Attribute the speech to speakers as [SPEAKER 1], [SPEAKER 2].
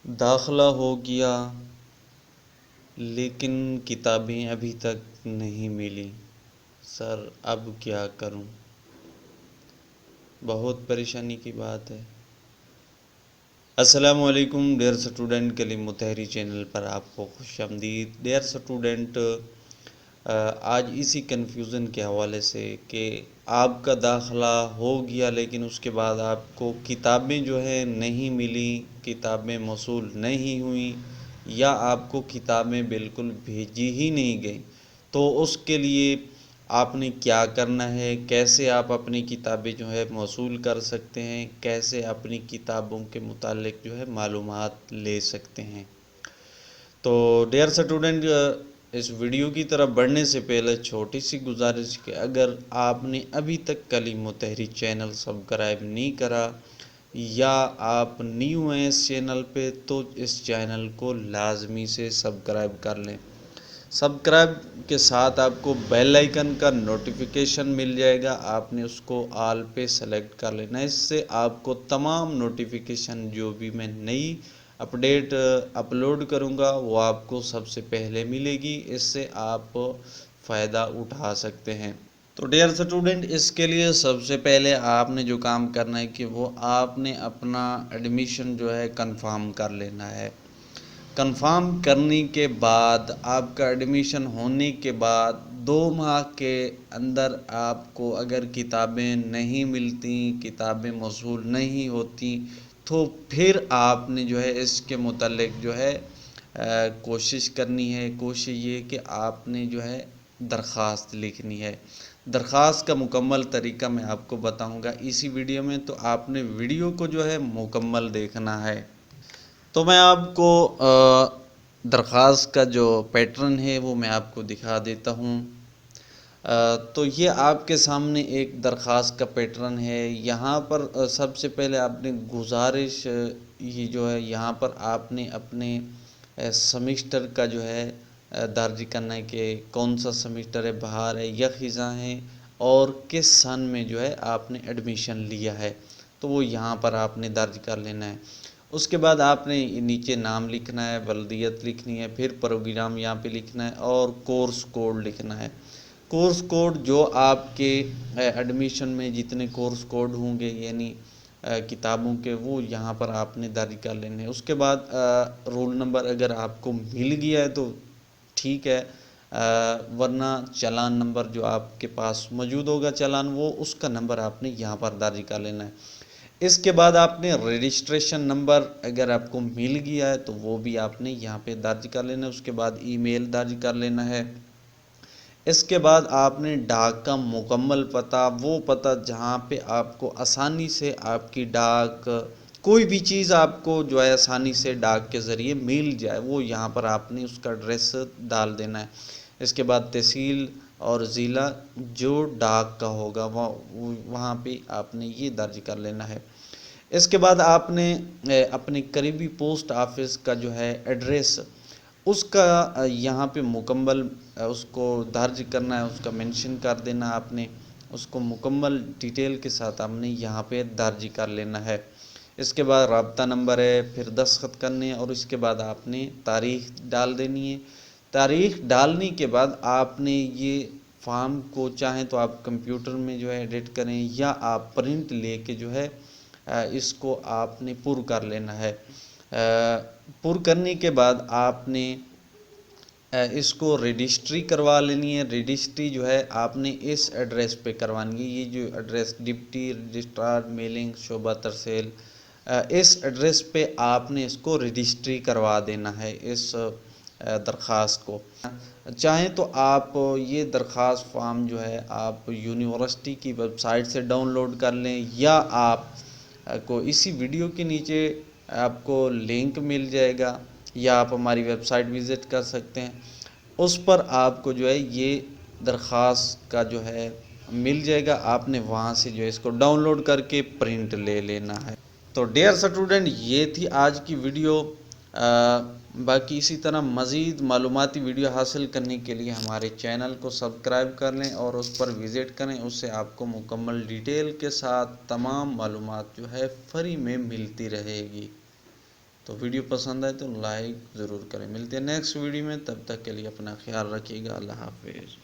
[SPEAKER 1] داخلہ ہو گیا لیکن کتابیں ابھی تک نہیں ملی، سر اب کیا کروں؟ بہت پریشانی کی بات ہے۔ السلام علیکم ڈیئر اسٹوڈنٹ، کلیم متحری چینل پر آپ کو خوش آمدید۔ ڈیئر اسٹوڈنٹ، آج اسی کنفیوژن کے حوالے سے کہ آپ کا داخلہ ہو گیا لیکن اس کے بعد آپ کو کتابیں جو ہے نہیں ملی، کتابیں موصول نہیں ہوئیں، یا آپ کو کتابیں بالکل بھیجی ہی نہیں گئیں، تو اس کے لیے آپ نے کیا کرنا ہے، کیسے آپ اپنی کتابیں جو ہے موصول کر سکتے ہیں، کیسے اپنی کتابوں کے متعلق جو ہے معلومات لے سکتے ہیں۔ تو ڈیئر اسٹوڈنٹ، اس ویڈیو کی طرف بڑھنے سے پہلے چھوٹی سی گزارش کہ اگر آپ نے ابھی تک کلیم متحری چینل سبسکرائب نہیں کرا یا آپ نیو ہیں اس چینل پہ، تو اس چینل کو لازمی سے سبسکرائب کر لیں۔ سبسکرائب کے ساتھ آپ کو بیل آئیکن کا نوٹیفیکیشن مل جائے گا، آپ نے اس کو آل پہ سلیکٹ کر لینا ہے۔ اس سے آپ کو تمام نوٹیفیکیشن جو بھی میں نئی اپڈیٹ اپلوڈ کروں گا وہ آپ کو سب سے پہلے ملے گی، اس سے آپ فائدہ اٹھا سکتے ہیں۔ تو ڈیئر اسٹوڈنٹ، اس کے لیے سب سے پہلے آپ نے جو کام کرنا ہے کہ وہ آپ نے اپنا ایڈمیشن جو ہے کنفرم کر لینا ہے۔ کنفرم کرنے کے بعد آپ کا ایڈمیشن ہونے کے بعد 2 ماہ کے اندر آپ کو اگر کتابیں نہیں ملتی، کتابیں موصول نہیں ہوتی، تو پھر آپ نے جو ہے اس کے متعلق جو ہے کوشش کرنی ہے۔ کوشش یہ کہ آپ نے جو ہے درخواست لکھنی ہے۔ درخواست کا مکمل طریقہ میں آپ کو بتاؤں گا اسی ویڈیو میں، تو آپ نے ویڈیو کو جو ہے مکمل دیکھنا ہے۔ تو میں آپ کو درخواست کا جو پیٹرن ہے وہ میں آپ کو دکھا دیتا ہوں۔ تو یہ آپ کے سامنے ایک درخواست کا پیٹرن ہے۔ یہاں پر سب سے پہلے آپ نے گزارش یہ جو ہے یہاں پر آپ نے اپنے سیمسٹر کا جو ہے درج کرنا ہے کہ کون سا سیمسٹر ہے، بہار ہے یا خزاں ہے، اور کس سن میں جو ہے آپ نے ایڈمیشن لیا ہے، تو وہ یہاں پر آپ نے درج کر لینا ہے۔ اس کے بعد آپ نے نیچے نام لکھنا ہے، بلدیت لکھنی ہے، پھر پروگرام یہاں پہ لکھنا ہے اور کورس کوڈ لکھنا ہے۔ کورس کوڈ جو آپ کے ایڈمیشن میں جتنے کورس کوڈ ہوں گے یعنی کتابوں کے، وہ یہاں پر آپ نے درج کر لینے ہیں۔ اس کے بعد رول نمبر اگر آپ کو مل گیا ہے تو ٹھیک ہے، ورنہ چالان نمبر جو آپ کے پاس موجود ہوگا چالان، وہ اس کا نمبر آپ نے یہاں پر درج کر لینا ہے۔ اس کے بعد آپ نے رجسٹریشن نمبر اگر آپ کو مل گیا ہے تو وہ بھی آپ نے یہاں پہ درج کر لینا ہے۔ اس کے بعد ای میل درج کر لینا ہے۔ اس کے بعد آپ نے ڈاک کا مکمل پتہ، وہ پتہ جہاں پہ آپ کو آسانی سے آپ کی ڈاک، کوئی بھی چیز آپ کو جو ہے آسانی سے ڈاک کے ذریعے مل جائے، وہ یہاں پر آپ نے اس کا ایڈریس ڈال دینا ہے۔ اس کے بعد تحصیل اور ضلع جو ڈاک کا ہوگا وہاں پہ آپ نے یہ درج کر لینا ہے۔ اس کے بعد آپ نے اپنے قریبی پوسٹ آفس کا جو ہے ایڈریس، اس کا یہاں پہ مکمل اس کو درج کرنا ہے، اس کا منشن کر دینا آپ نے، اس کو مکمل ڈیٹیل کے ساتھ آپ نے یہاں پہ درج کر لینا ہے۔ اس کے بعد رابطہ نمبر ہے، پھر دستخط کرنے ہیں، اور اس کے بعد آپ نے تاریخ ڈال دینی ہے۔ تاریخ ڈالنے کے بعد آپ نے یہ فارم کو چاہیں تو آپ کمپیوٹر میں جو ہے ایڈٹ کریں یا آپ پرنٹ لے کے جو ہے اس کو آپ نے پر کر لینا ہے۔ پر کرنے کے بعد آپ نے اس کو رجسٹری کروا لینی ہے۔ رجسٹری جو ہے آپ نے اس ایڈریس پہ کروانی ہے، یہ جو ایڈریس ڈپٹی رجسٹرار میلنگ شعبہ ترسیل، اس ایڈریس پہ آپ نے اس کو رجسٹری کروا دینا ہے اس درخواست کو۔ چاہیں تو آپ یہ درخواست فارم جو ہے آپ یونیورسٹی کی ویب سائٹ سے ڈاؤن لوڈ کر لیں، یا آپ کو اسی ویڈیو کے نیچے آپ کو لنک مل جائے گا، یا آپ ہماری ویب سائٹ وزٹ کر سکتے ہیں، اس پر آپ کو جو ہے یہ درخواست کا جو ہے مل جائے گا، آپ نے وہاں سے جو ہے اس کو ڈاؤن لوڈ کر کے پرنٹ لے لینا ہے۔ تو ڈیئر اسٹوڈنٹ، یہ تھی آج کی ویڈیو۔ باقی اسی طرح مزید معلوماتی ویڈیو حاصل کرنے کے لیے ہمارے چینل کو سبسکرائب کر لیں اور اس پر وزٹ کریں، اس سے آپ کو مکمل ڈیٹیل کے ساتھ تمام معلومات جو ہے فری میں ملتی رہے گی۔ تو ویڈیو پسند آئے تو لائک ضرور کریں. ملتے ہیں نیکسٹ ویڈیو میں، تب تک کے لیے اپنا خیال رکھیے گا. اللہ حافظ.